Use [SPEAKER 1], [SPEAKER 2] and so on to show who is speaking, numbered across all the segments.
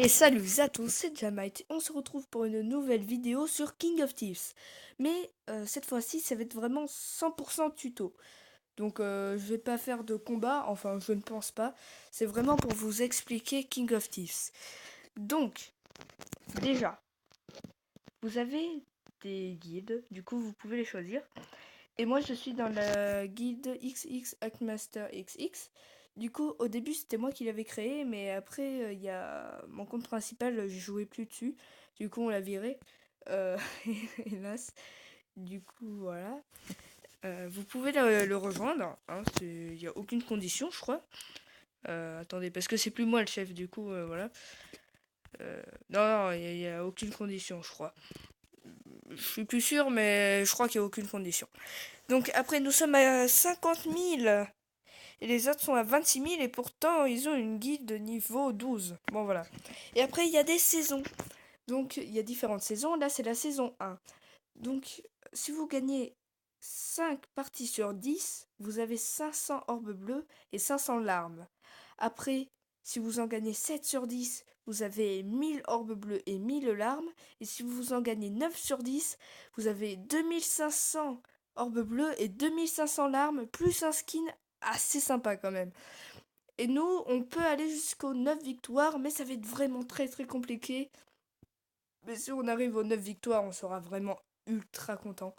[SPEAKER 1] Et salut à tous, c'est Jamite. On se retrouve pour une nouvelle vidéo sur King of Thieves. Mais cette fois-ci, ça va être vraiment 100% tuto. Donc je vais pas faire de combat, enfin je ne pense pas. C'est vraiment pour vous expliquer King of Thieves. Donc, déjà, vous avez des guides, du coup vous pouvez les choisir. Et moi je suis dans la guide XX Hackmaster XX. Du coup, au début, c'était moi qui l'avais créé, mais après, il y a mon compte principal, je jouais plus dessus. Du coup, on l'a viré. Euh, hélas. Du coup, voilà. Vous pouvez le rejoindre. Hein, il n'y a aucune condition, je crois. Attendez, parce que c'est plus moi le chef, du coup, voilà. Non, non, il n'y a aucune condition, je crois. Je suis plus sûr, mais je crois qu'il n'y a aucune condition. Donc, après, nous sommes à 50 000. Et les autres sont à 26 000 et pourtant ils ont une guide de niveau 12. Bon voilà. Et après il y a des saisons. Donc il y a différentes saisons. Là c'est la saison 1. Donc si vous gagnez 5 parties sur 10, vous avez 500 orbes bleus et 500 larmes. Après, si vous en gagnez 7 sur 10, vous avez 1000 orbes bleus et 1000 larmes. Et si vous en gagnez 9 sur 10, vous avez 2500 orbes bleus et 2500 larmes, plus un skin assez sympa quand même. Et nous, on peut aller jusqu'aux 9 victoires, mais ça va être vraiment très très compliqué. Mais si on arrive aux 9 victoires, on sera vraiment ultra content.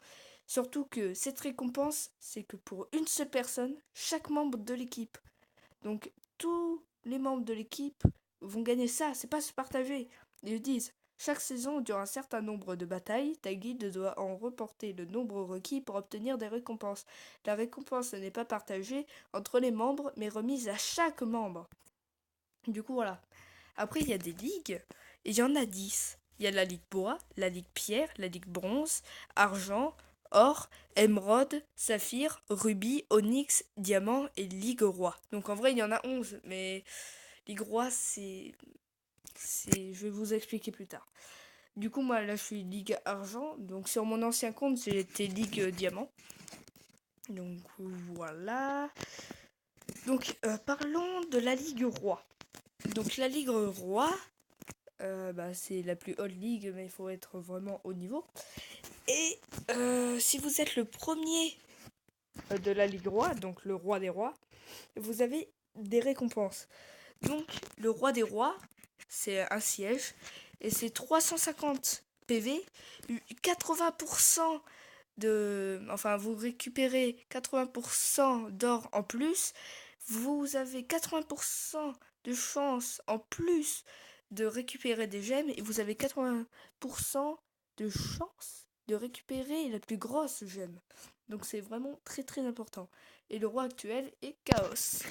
[SPEAKER 1] Surtout que cette récompense, c'est que pour une seule personne, chaque membre de l'équipe. Donc tous les membres de l'équipe vont gagner ça, c'est pas se partager. Ils disent, chaque saison dure un certain nombre de batailles, ta guilde doit en reporter le nombre requis pour obtenir des récompenses. La récompense n'est pas partagée entre les membres, mais remise à chaque membre. Du coup, voilà. Après, il y a des ligues, et il y en a 10. Il y a la ligue bois, la ligue pierre, la ligue bronze, argent, or, émeraude, saphir, rubis, onyx, diamant et ligue roi. Donc en vrai, il y en a 11, mais ligue roi, je vais vous expliquer plus tard. Du coup, moi, là, je suis ligue argent. Donc sur mon ancien compte, j'étais ligue diamant. Donc voilà. Donc parlons de la ligue roi. Donc la ligue roi, c'est la plus haute ligue, mais il faut être vraiment haut niveau. Et si vous êtes le premier de la Ligue Roi, donc le roi des rois, vous avez des récompenses. Donc le roi des rois, c'est un siège, et c'est 350 PV, 80% de... Enfin, vous récupérez 80% d'or en plus, vous avez 80% de chance en plus de récupérer des gemmes, et vous avez 80% de chance de récupérer la plus grosse gemme. Donc c'est vraiment très très important. Et le roi actuel est Chaos.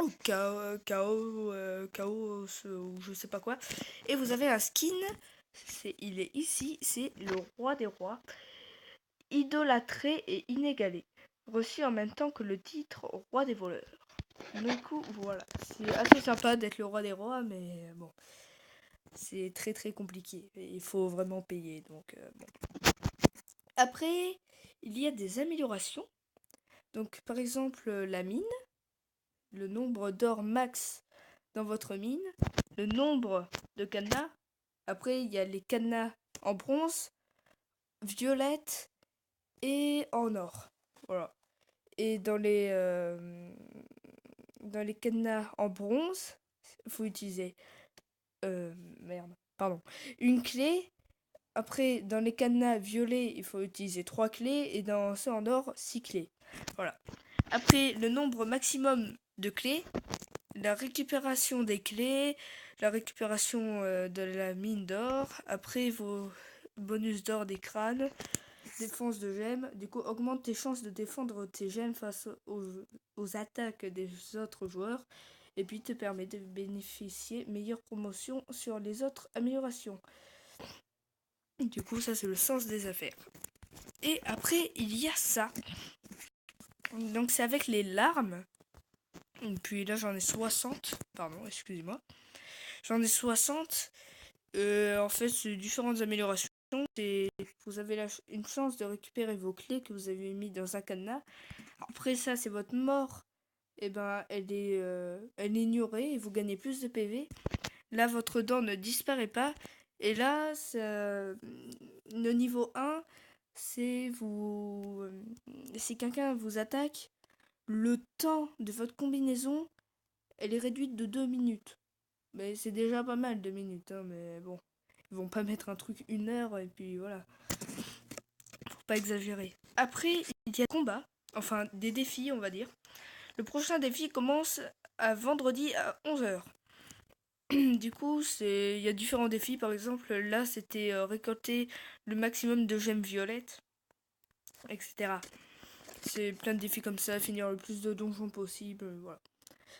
[SPEAKER 1] Ou Chaos, ou je sais pas quoi. Et vous avez un skin, il est ici, c'est le roi des rois, idolâtré et inégalé, reçu en même temps que le titre roi des voleurs. Du coup, voilà, c'est assez sympa d'être le roi des rois, mais bon, c'est très très compliqué. Il faut vraiment payer, donc bon. Après, il y a des améliorations. Donc, par exemple, la mine, le nombre d'or max dans votre mine, le nombre de cadenas. Après, il y a les cadenas en bronze, violette et en or. Voilà. Et dans les cadenas en bronze, il faut utiliser merde, pardon, une clé. Après, dans les cadenas violets, il faut utiliser 3 clés et dans ceux en or, 6 clés. Voilà. Après, le nombre maximum de clés, la récupération des clés, la récupération de la mine d'or, après vos bonus d'or des crânes, défense de gemmes. Du coup, augmente tes chances de défendre tes gemmes face aux attaques des autres joueurs. Et puis, te permet de bénéficier meilleure promotion sur les autres améliorations. Du coup, ça, c'est le sens des affaires. Et après, il y a ça. Donc, c'est avec les larmes. Et puis là, j'en ai 60. Pardon, excusez-moi. J'en ai 60. En fait, c'est différentes améliorations. Vous avez une chance de récupérer vos clés que vous avez mis dans un cadenas. Après ça, c'est votre mort. Et ben, elle est ignorée et vous gagnez plus de PV. là votre dent ne disparaît pas. Et là, le niveau 1, c'est si quelqu'un vous attaque, le temps de votre combinaison, elle est réduite de 2 minutes. Mais c'est déjà pas mal 2 minutes, hein, mais bon. Ils vont pas mettre un truc 1 heure et puis voilà. Faut pas exagérer. Après, il y a combat, enfin des défis, on va dire. Le prochain défi commence à vendredi à 11 h. Du coup, il y a différents défis. Par exemple, là, c'était récolter le maximum de gemmes violettes, etc. C'est plein de défis comme ça, finir le plus de donjons possible, voilà.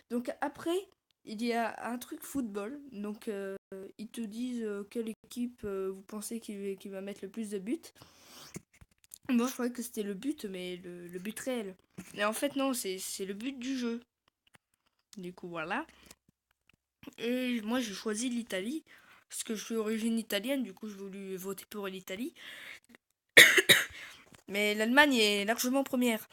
[SPEAKER 1] Donc après, il y a un truc football. Donc ils te disent quelle équipe vous pensez qui va mettre le plus de buts. Moi, je croyais que c'était le but, mais le but réel. Et en fait, non, c'est le but du jeu. Du coup, voilà. Et moi, j'ai choisi l'Italie. Parce que je suis d'origine italienne, du coup, j'ai voulu voter pour l'Italie. Mais l'Allemagne est largement première.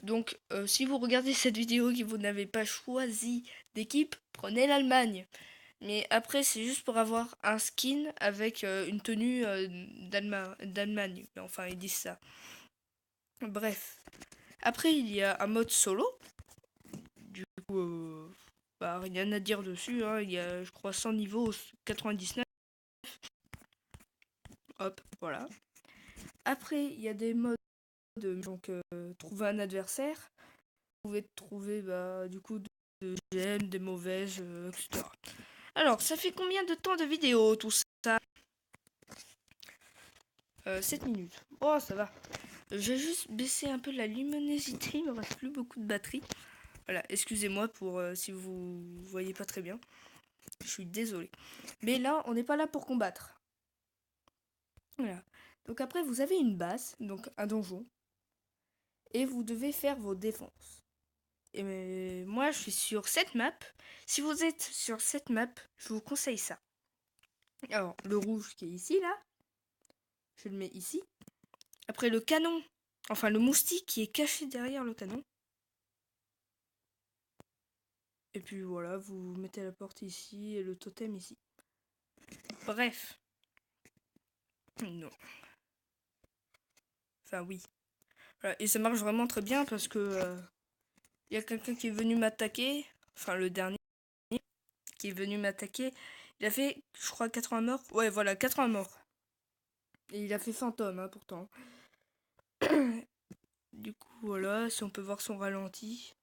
[SPEAKER 1] Donc, si vous regardez cette vidéo et que vous n'avez pas choisi d'équipe, prenez l'Allemagne. Mais après, c'est juste pour avoir un skin avec une tenue d'Allemagne. Enfin, ils disent ça. Bref. Après, il y a un mode solo. Du coup, bah, rien à dire dessus. Hein. Il y a, je crois, 100 niveaux, 99. Hop, voilà. Après, il y a des modes. Donc, trouver un adversaire. Vous pouvez trouver, bah, du coup, de gemmes, des mauvaises, etc. Alors, ça fait combien de temps de vidéo, tout ça 7 minutes. Oh, ça va. J'ai juste baissé un peu la luminosité, il me reste plus beaucoup de batterie. Voilà, excusez-moi pour si vous voyez pas très bien. Je suis désolée. Mais là, on n'est pas là pour combattre. Voilà. Donc après, vous avez une base, donc un donjon. Et vous devez faire vos défenses. Et moi, je suis sur cette map. Si vous êtes sur cette map, je vous conseille ça. Alors, le rouge qui est ici, là. Je le mets ici. Après, le canon. Enfin, le moustique qui est caché derrière le canon. Et puis voilà, vous mettez la porte ici et le totem ici. Bref. Non. Enfin oui. Voilà. Et ça marche vraiment très bien parce que y a quelqu'un qui est venu m'attaquer. Enfin le dernier qui est venu m'attaquer. Il a fait, je crois, 80 morts. Ouais, voilà, 80 morts. Et il a fait fantôme, hein, pourtant. Du coup, voilà, si on peut voir son ralenti.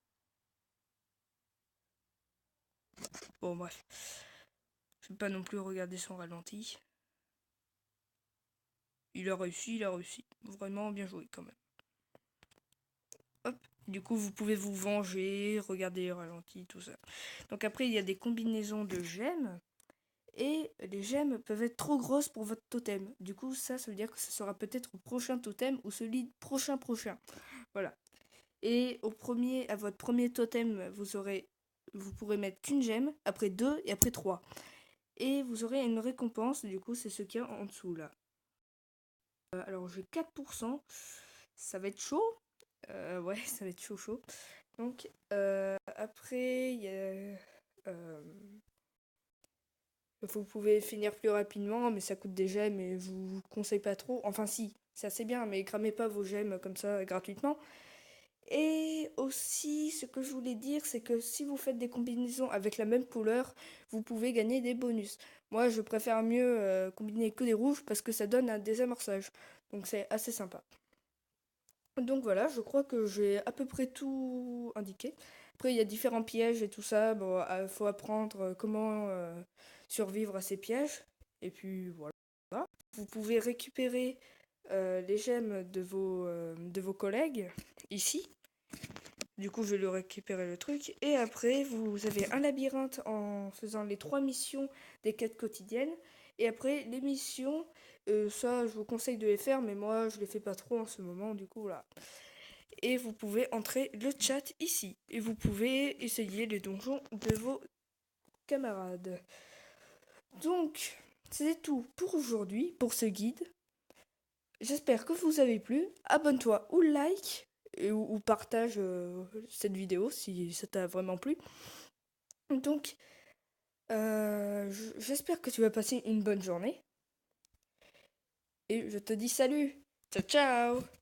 [SPEAKER 1] Bon, bref. Je vais pas non plus regarder son ralenti. Il a réussi, il a réussi. Vraiment bien joué quand même. Hop. Du coup, vous pouvez vous venger, regarder les ralentis, tout ça. Donc après, il y a des combinaisons de gemmes. Et les gemmes peuvent être trop grosses pour votre totem. Du coup, ça veut dire que ce sera peut-être au prochain totem ou celui prochain. Voilà. Et à votre premier totem, vous pourrez mettre qu'une gemme, après 2 et après 3. Et vous aurez une récompense, du coup, c'est ce qu'il y a en dessous là. Alors j'ai 4%, ça va être chaud. Ouais, ça va être chaud. Donc, après, il y a. Vous pouvez finir plus rapidement, mais ça coûte des gemmes et je vous conseille pas trop. Enfin, si, c'est assez bien, mais cramez pas vos gemmes comme ça gratuitement. Et aussi, ce que je voulais dire, c'est que si vous faites des combinaisons avec la même couleur, vous pouvez gagner des bonus. Moi, je préfère mieux combiner que des rouges parce que ça donne un désamorçage. Donc, c'est assez sympa. Donc voilà, je crois que j'ai à peu près tout indiqué. Après, il y a différents pièges et tout ça. Bon, faut apprendre comment survivre à ces pièges. Et puis voilà. Vous pouvez récupérer les gemmes de vos collègues ici. Du coup, je vais lui récupérer le truc. Et après, vous avez un labyrinthe en faisant les 3 missions des quêtes quotidiennes. Et après, les missions, ça, je vous conseille de les faire, mais moi, je les fais pas trop en ce moment, du coup, là. Et vous pouvez entrer le chat ici. Et vous pouvez essayer les donjons de vos camarades. Donc, c'est tout pour aujourd'hui, pour ce guide. J'espère que vous avez plu. Abonne-toi ou like ou partage cette vidéo si ça t'a vraiment plu. Donc, J'espère que tu vas passer une bonne journée. Et je te dis salut. Ciao ciao.